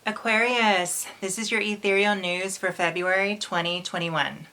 Aquarius, this is your ethereal news for February 2021.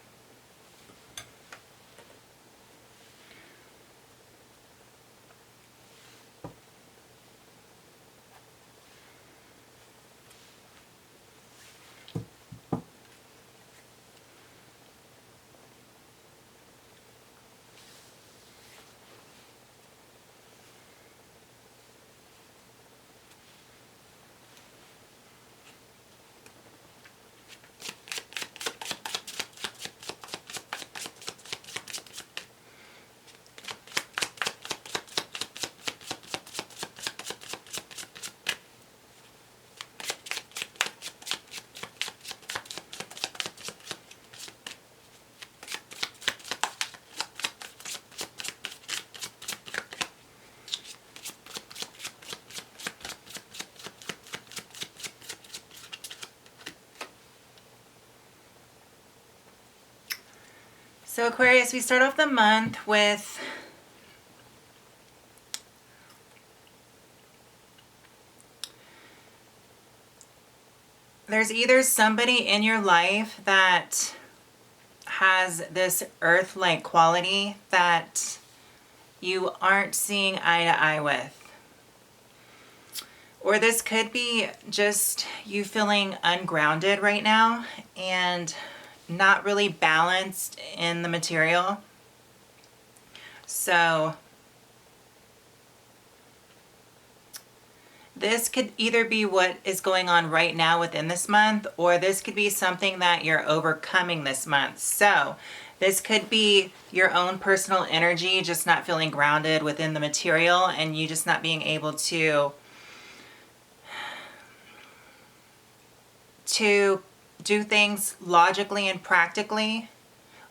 So Aquarius, we start off the month with there's either somebody in your life that has this earth-like quality that you aren't seeing eye to eye with. Or this could be just you feeling ungrounded right now and not really balanced in the material. So this could either be what is going on right now within this month, or this could be something that you're overcoming this month. So this could be your own personal energy just not feeling grounded within the material, and you just not being able to do things logically and practically,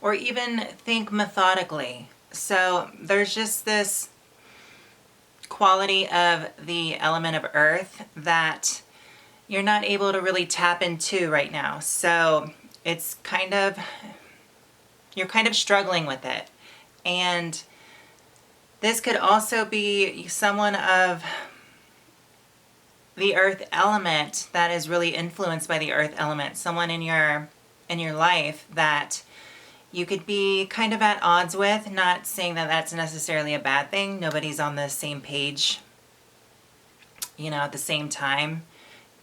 or even think methodically. So there's just this quality of the element of earth that you're not able to really tap into right now. So it's you're kind of struggling with it. And this could also be someone of the earth element that is really influenced by the earth element, someone in your life that you could be kind of at odds with. Not saying that that's necessarily a bad thing. Nobody's on the same page, at the same time.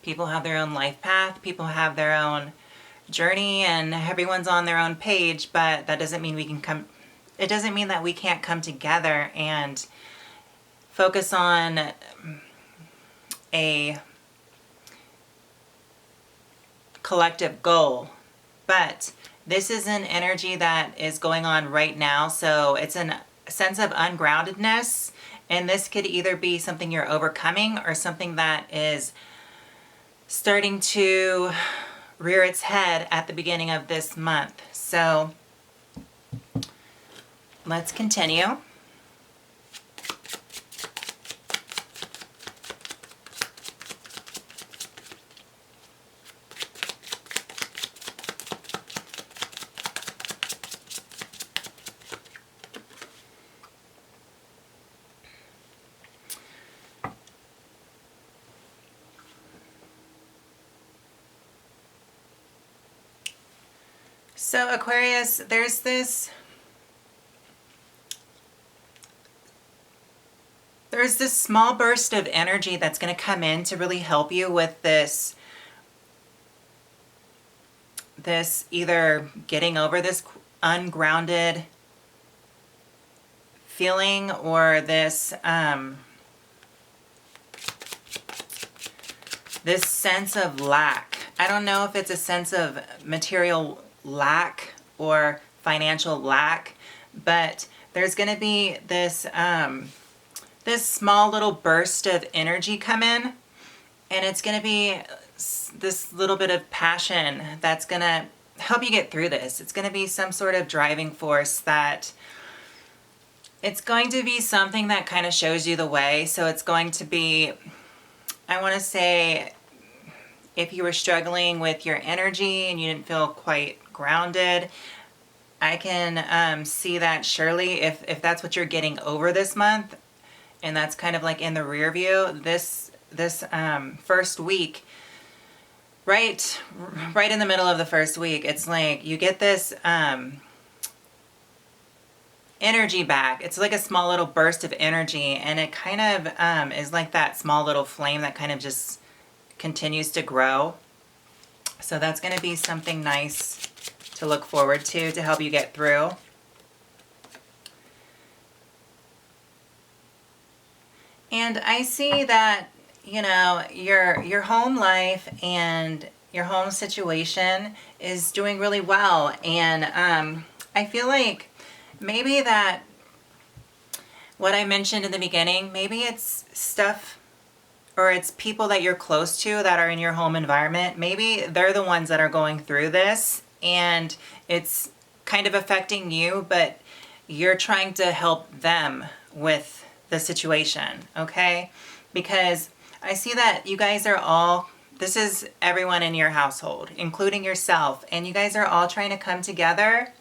People have their own life path, people have their own journey, and everyone's on their own page, but that doesn't mean it doesn't mean that we can't come together and focus on a collective goal. But this is an energy that is going on right now, so it's a sense of ungroundedness, and this could either be something you're overcoming or something that is starting to rear its head at the beginning of this month. So let's continue. So Aquarius, there's this small burst of energy that's going to come in to really help you with this either getting over this ungrounded feeling, or this sense of lack. I don't know if it's a sense of material lack or financial lack, but there's going to be this small little burst of energy come in, and it's going to be this little bit of passion that's going to help you get through this. It's going to be some sort of driving force that it's going to be something that kind of shows you the way. So it's going to be, I want to say, if you were struggling with your energy and you didn't feel quite grounded, I can see that surely if that's what you're getting over this month, and that's kind of like in the rear view, this first week right in the middle of the first week, it's like you get this energy back. It's like a small little burst of energy, and it kind of is like that small little flame that kind of just continues to grow. So that's going to be something nice to look forward to help you get through. And I see that, you know, your home life and your home situation is doing really well. And I feel like maybe that what I mentioned in the beginning, maybe it's stuff or it's people that you're close to that are in your home environment. Maybe they're the ones that are going through this and it's kind of affecting you, but you're trying to help them with the situation, okay? Because I see that you guys are all, this is everyone in your household, including yourself, and you guys are all trying to come together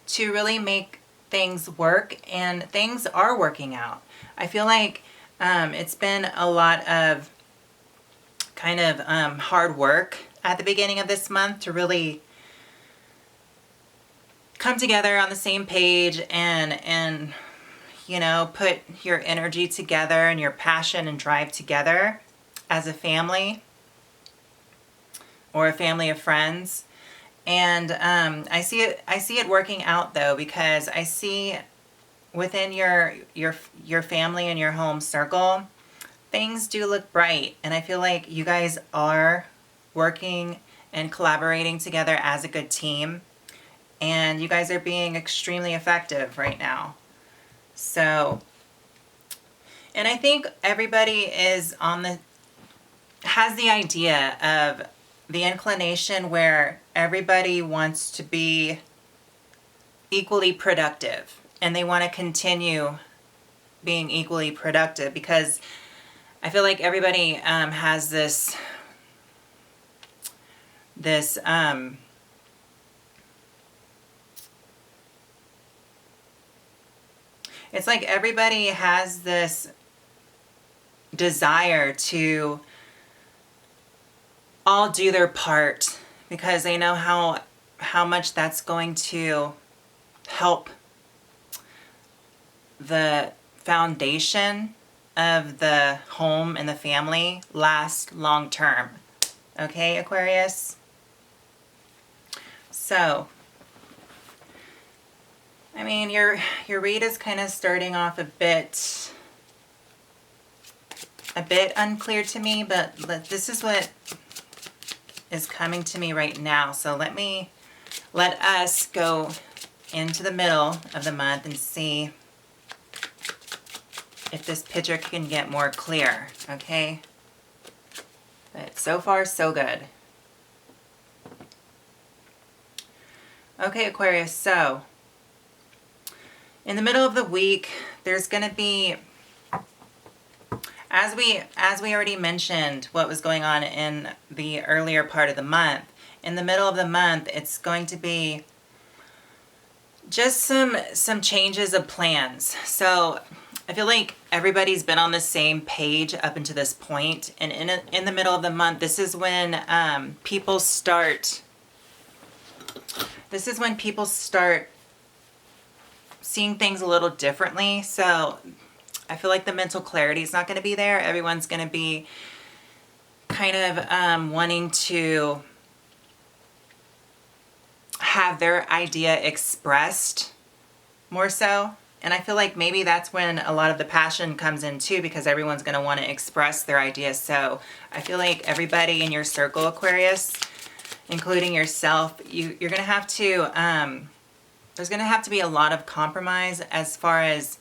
to really make things work, and things are working out. I feel like it's been a lot of kind of hard work at the beginning of this month to really come together on the same page and you know, put your energy together and your passion and drive together as a family or a family of friends. And I see it working out though, because I see within your family and your home circle, things do look bright, and I feel like you guys are working and collaborating together as a good team, and you guys are being extremely effective right now. So, and I think everybody is has the idea of the inclination where everybody wants to be equally productive, and they want to continue being equally productive, because I feel like everybody has this it's like everybody has this desire to all do their part, because they know how much that's going to help the foundation of the home and the family last long term. Okay, Aquarius? So, I mean, your read is kind of starting off a bit unclear to me, but this is what is coming to me right now. So let us go into the middle of the month and see if this picture can get more clear, okay? But so far, so good. Okay, Aquarius, so in the middle of the week, there's going to be, as we already mentioned what was going on in the earlier part of the month, in the middle of the month, it's going to be just some changes of plans. So I feel like everybody's been on the same page up until this point, and in the middle of the month, this is when people start seeing things a little differently. So I feel like the mental clarity is not going to be there. Everyone's going to be kind of wanting to have their idea expressed more so. And I feel like maybe that's when a lot of the passion comes in too, because everyone's going to want to express their ideas. So I feel like everybody in your circle, Aquarius, including yourself, you're going to have to, there's going to have to be a lot of compromise as far as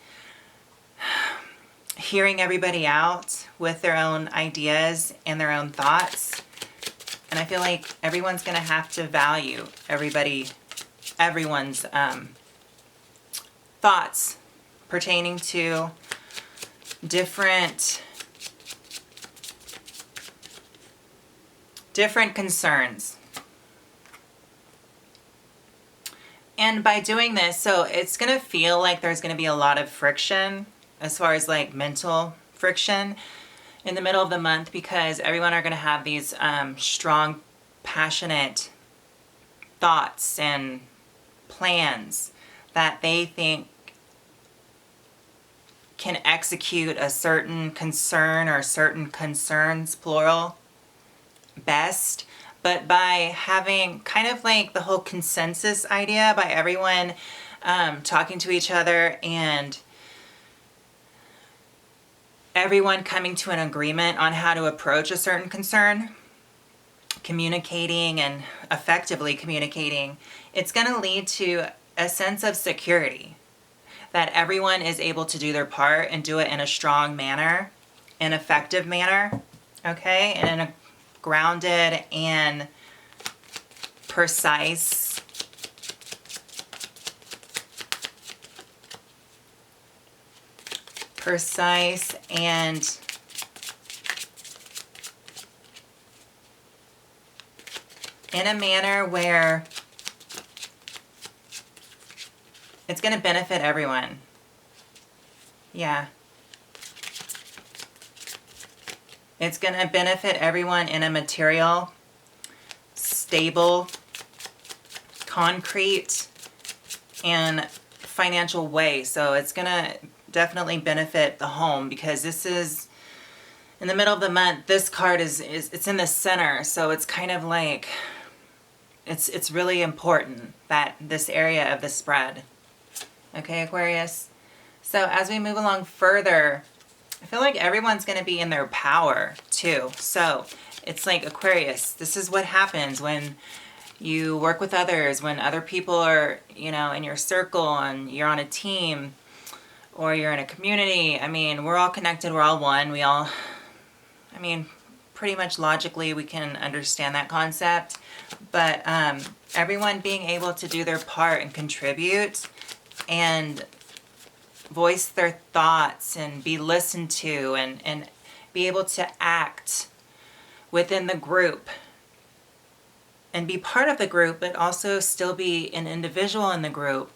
hearing everybody out with their own ideas and their own thoughts. And I feel like everyone's going to have to value everyone's thoughts pertaining to different concerns. And by doing this, so it's going to feel like there's going to be a lot of friction as far as like mental friction in the middle of the month, because everyone are going to have these strong passionate thoughts and plans that they think can execute a certain concern or certain concerns, plural, best. But by having kind of like the whole consensus idea, by everyone talking to each other and everyone coming to an agreement on how to approach a certain concern, communicating and effectively communicating, it's going to lead to a sense of security, that everyone is able to do their part and do it in a strong manner, an effective manner, okay, and in a grounded and precise and in a manner where it's going to benefit everyone. Yeah. It's going to benefit everyone in a material, stable, concrete, and financial way. So it's going to definitely benefit the home, because this is in the middle of the month. This card is it's in the center. So it's kind of like it's really important, that this area of the spread. Okay, Aquarius? So as we move along further, I feel like everyone's going to be in their power too. So it's like, Aquarius, this is what happens when you work with others, when other people are, you know, in your circle and you're on a team or you're in a community. I mean, we're all connected. We're all one. We all, I mean, pretty much logically we can understand that concept. But everyone being able to do their part and contribute and voice their thoughts and be listened to, and be able to act within the group and be part of the group, but also still be an individual in the group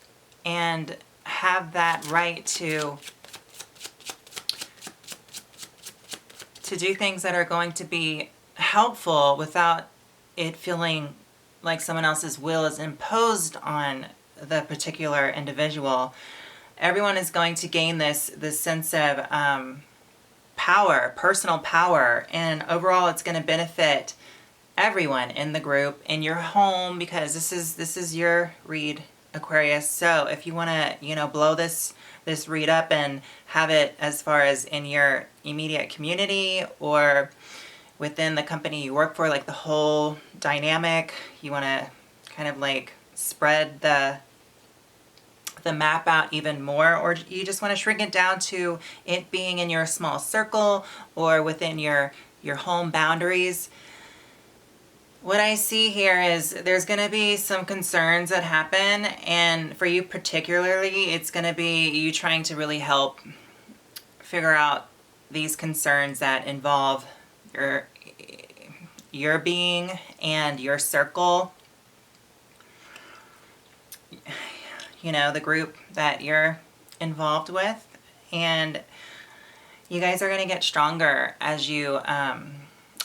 and have that right to do things that are going to be helpful without it feeling like someone else's will is imposed on the particular individual. Everyone is going to gain this sense of power, personal power, and overall it's going to benefit everyone in the group, in your home, because this is your read, Aquarius. So if you want to, you know, blow this read up and have it as far as in your immediate community or within the company you work for, like the whole dynamic, you want to kind of like spread the map out even more, or you just want to shrink it down to it being in your small circle or within your home boundaries. What I see here is there's going to be some concerns that happen, and for you particularly, it's going to be you trying to really help figure out these concerns that involve your being and your circle, you know, the group that you're involved with. And you guys are going to get stronger as you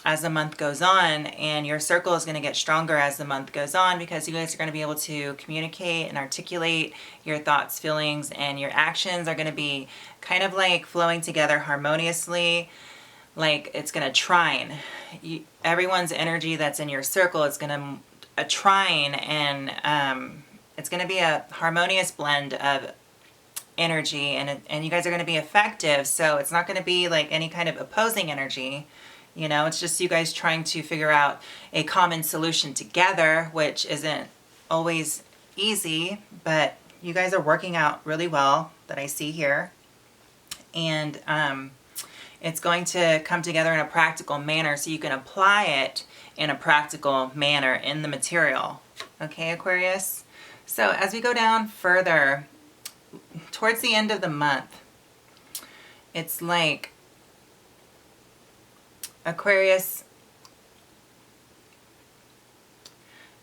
as the month goes on, and your circle is going to get stronger as the month goes on, because you guys are going to be able to communicate and articulate your thoughts, feelings, and your actions are going to be kind of like flowing together harmoniously, like it's going to trine. Everyone's energy that's in your circle is going to trine, and it's going to be a harmonious blend of energy, and you guys are going to be effective. So it's not going to be like any kind of opposing energy. You know, it's just you guys trying to figure out a common solution together, which isn't always easy, but you guys are working out really well, that I see here. And it's going to come together in a practical manner, so you can apply it in a practical manner in the material. Okay, Aquarius? So as we go down further, towards the end of the month, it's like, Aquarius,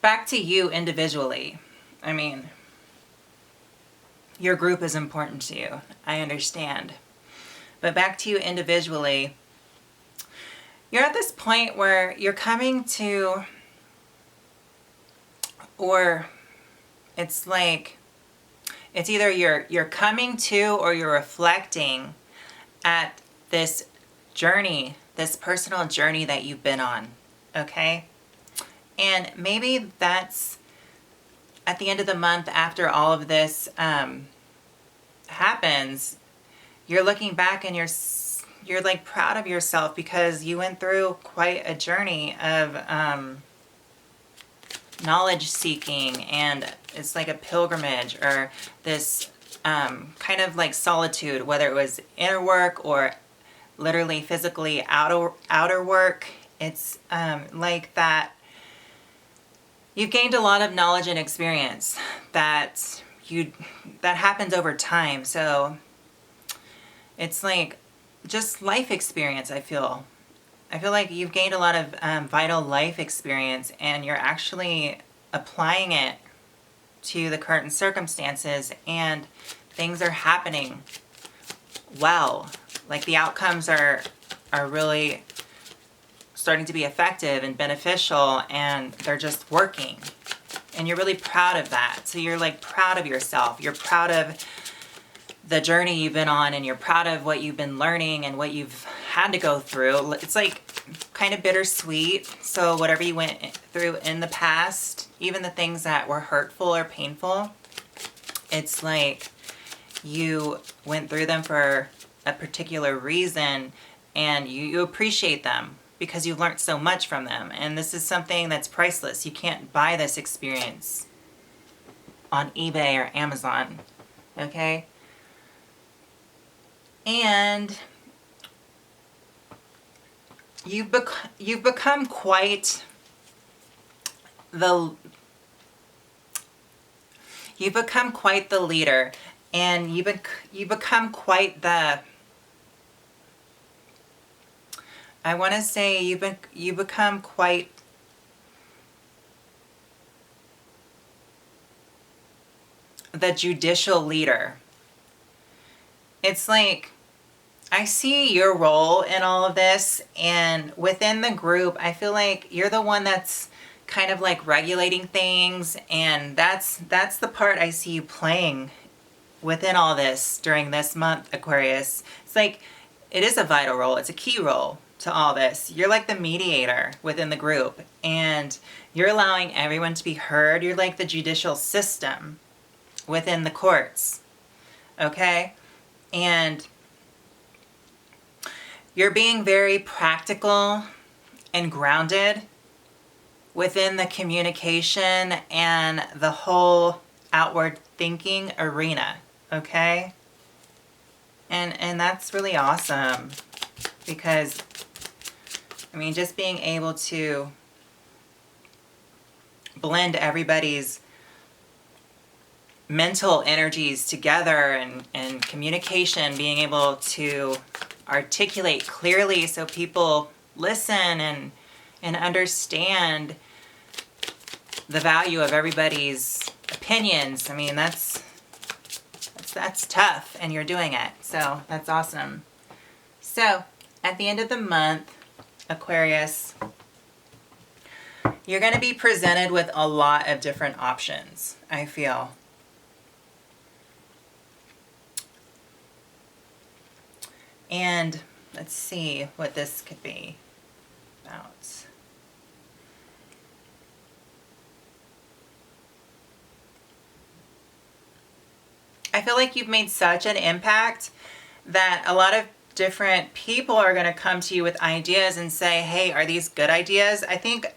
back to you individually. I mean, your group is important to you, I understand. But back to you individually, you're at this point where you're coming to or it's like it's either you're coming to or you're reflecting at this journey, this personal journey that you've been on, okay? And maybe that's at the end of the month after all of this happens, you're looking back and you're like proud of yourself because you went through quite a journey of knowledge seeking, and it's like a pilgrimage or this kind of like solitude, whether it was inner work or literally physically outer work. It's like that you've gained a lot of knowledge and experience that happens over time. So it's like just life experience. I feel like you've gained a lot of vital life experience, and you're actually applying it to the current circumstances, and things are happening well. Like the outcomes are really starting to be effective and beneficial, and they're just working. And you're really proud of that. So you're like proud of yourself. You're proud of the journey you've been on, and you're proud of what you've been learning and what you've had to go through. It's like kind of bittersweet. So whatever you went through in the past, even the things that were hurtful or painful, it's like you went through them for a particular reason, and you appreciate them because you've learned so much from them. And this is something that's priceless. You can't buy this experience on eBay or Amazon, okay? And you've become quite the leader, and you become quite the, I want to say you become quite the judicial leader. It's like I see your role in all of this, and within the group, I feel like you're the one that's kind of like regulating things, and that's the part I see you playing within all this during this month, Aquarius. It's like it is a vital role. It's a key role to all this. You're like the mediator within the group, and you're allowing everyone to be heard. You're like the judicial system within the courts, okay? And you're being very practical and grounded within the communication and the whole outward thinking arena, okay? And that's really awesome, because I mean, just being able to blend everybody's mental energies together, and communication, being able to articulate clearly so people listen and understand the value of everybody's opinions. I mean, that's tough, and you're doing it. So that's awesome. So at the end of the month, Aquarius, you're going to be presented with a lot of different options, I feel. And let's see what this could be about. I feel like you've made such an impact that a lot of different people are going to come to you with ideas and say, hey, are these good ideas? I think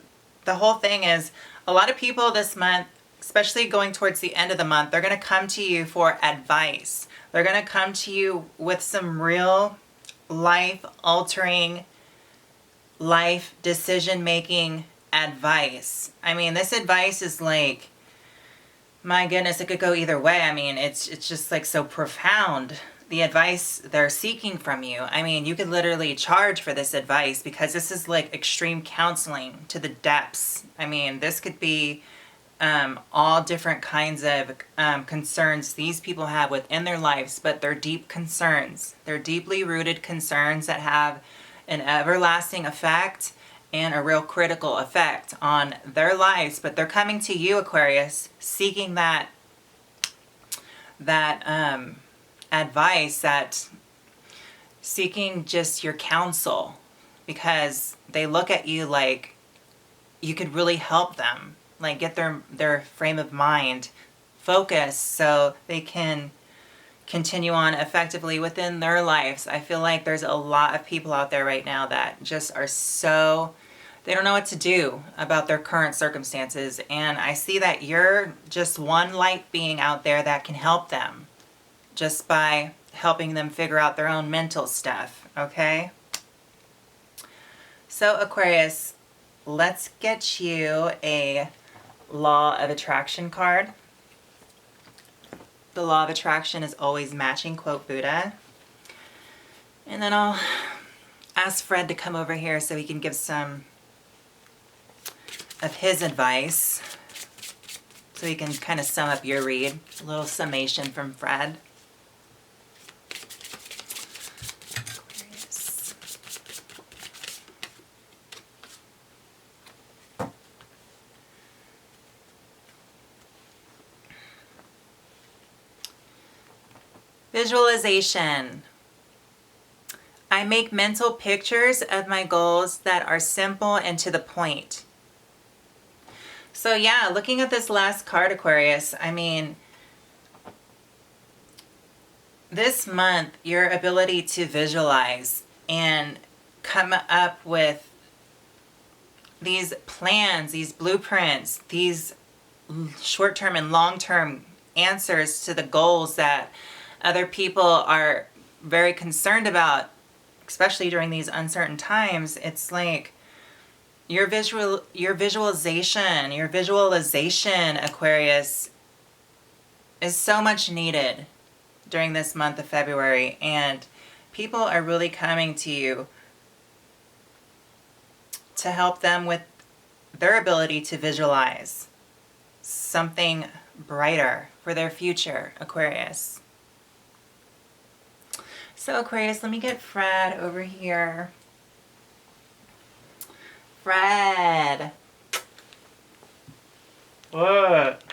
the whole thing is a lot of people this month, especially going towards the end of the month, they're going to come to you for advice. They're going to come to you with some real life-altering, life decision-making advice. I mean, this advice is like, my goodness, it could go either way. I mean, it's just like so profound, the advice they're seeking from you. I mean, you could literally charge for this advice, because this is like extreme counseling to the depths. I mean, this could be all different kinds of concerns these people have within their lives, but they're deep concerns. They're deeply rooted concerns that have an everlasting effect, and a real critical effect on their lives, but they're coming to you, Aquarius, seeking that advice, that seeking just your counsel, because they look at you like you could really help them, like get their frame of mind focused so they can continue on effectively within their lives. I feel like there's a lot of people out there right now that just are so, they don't know what to do about their current circumstances. And I see that you're just one light being out there that can help them just by helping them figure out their own mental stuff, okay? So Aquarius, let's get you a Law of Attraction card. The law of attraction is always matching, quote Buddha. And then I'll ask Fred to come over here so he can give some of his advice, so he can kind of sum up your read. A little summation from Fred. Visualization. I make mental pictures of my goals that are simple and to the point. So yeah, looking at this last card, Aquarius, I mean, this month, your ability to visualize and come up with these plans, these blueprints, these short-term and long-term answers to the goals that other people are very concerned about, especially during these uncertain times. It's like your visualization, Aquarius, is so much needed during this month of February, and people are really coming to you to help them with their ability to visualize something brighter for their future, Aquarius. So Aquarius, let me get Fred over here. Fred. What?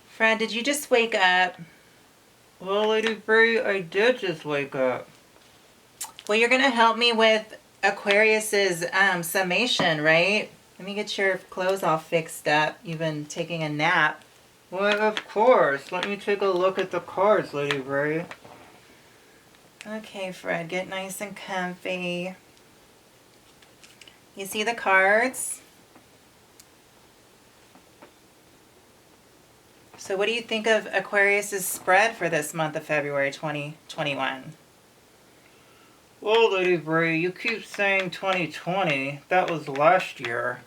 Fred, did you just wake up? Well, Lady Bree, I did just wake up. Well, you're going to help me with Aquarius's summation, right? Let me get your clothes all fixed up. You've been taking a nap. Well, of course. Let me take a look at the cards, Lady Bree. Okay, Fred, get nice and comfy. You see the cards? So what do you think of Aquarius's spread for this month of February 2021? Well, Lady Bree, you keep saying 2020. That was last year.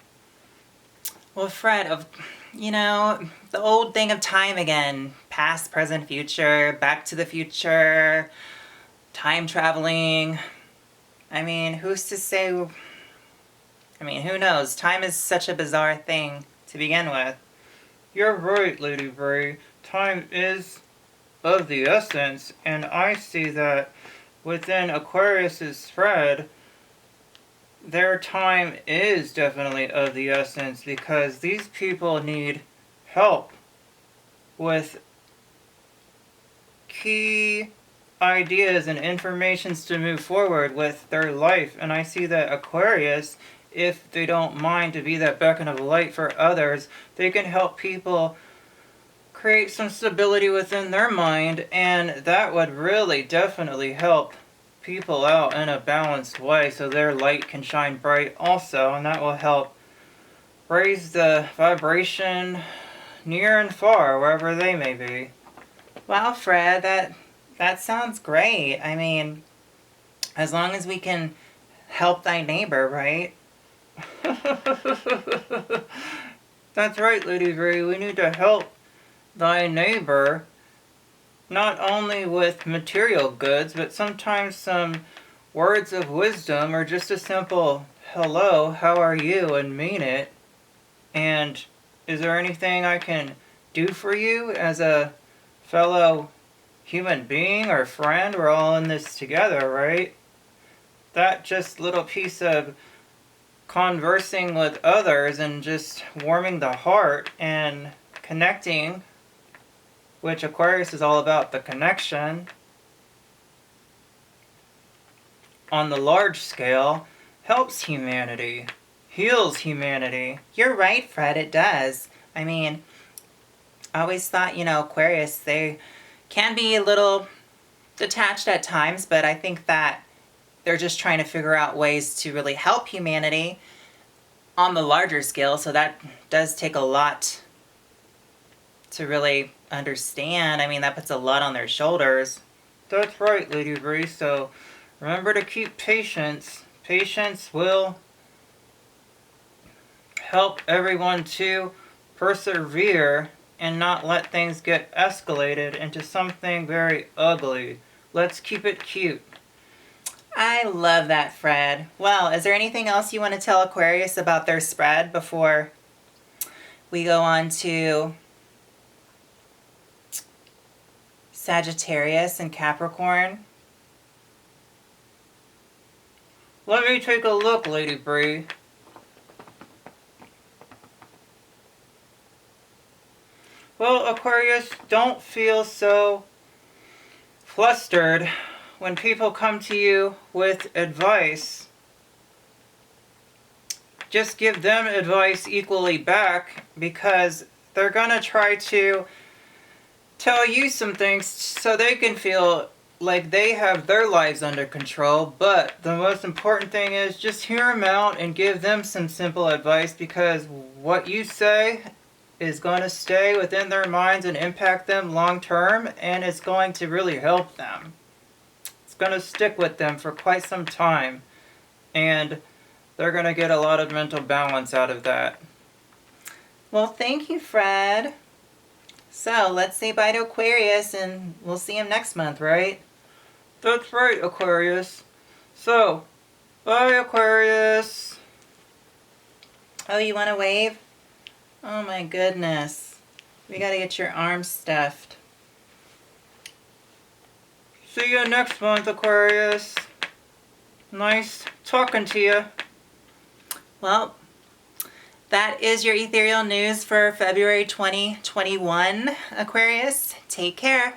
Well, Fred, the old thing of time again. Past, present, future, back to the future, time traveling. I mean, who's to say? I mean, who knows? Time is such a bizarre thing to begin with. You're right, Lady Bree. Time is of the essence, and I see that within Aquarius's spread, their time is definitely of the essence, because these people need help with key ideas and informations to move forward with their life. And I see that Aquarius, if they don't mind to be that beacon of light for others, they can help people create some stability within their mind, and that would really definitely help people out in a balanced way so their light can shine bright also, and that will help raise the vibration near and far, wherever they may be. Wow, Fred, that sounds great. I mean, as long as we can help thy neighbor, right? That's right, Lady Bree. We need to help thy neighbor, not only with material goods, but sometimes some words of wisdom, or just a simple hello, how are you, and mean it. And is there anything I can do for you as a fellow human being or friend? We're all in this together, right? That just little piece of conversing with others and just warming the heart and connecting, which Aquarius is all about the connection on the large scale, helps humanity, heals humanity. You're right, Fred, it does. I mean, I always thought, Aquarius, they can be a little detached at times, but I think that they're just trying to figure out ways to really help humanity on the larger scale. So that does take a lot to really understand. I mean, that puts a lot on their shoulders. That's right, Lady Bree. So remember to keep patience. Patience will help everyone to persevere and not let things get escalated into something very ugly. Let's keep it cute. I love that, Fred. Well, is there anything else you want to tell Aquarius about their spread before we go on to Sagittarius and Capricorn? Let me take a look, Lady Bree. Well, Aquarius, don't feel so flustered when people come to you with advice. Just give them advice equally back, because they're gonna try to tell you some things so they can feel like they have their lives under control. But the most important thing is just hear them out and give them some simple advice, because what you say is going to stay within their minds and impact them long term, and it's going to really help them. It's going to stick with them for quite some time, and they're going to get a lot of mental balance out of that. Well, thank you, Fred. So let's say bye to Aquarius, and we'll see him next month, right? That's right, Aquarius. So, bye, Aquarius. Oh, you want to wave? Oh my goodness. We got to get your arms stuffed. See you next month, Aquarius. Nice talking to you. Well, that is your ethereal news for February 2021, Aquarius. Take care.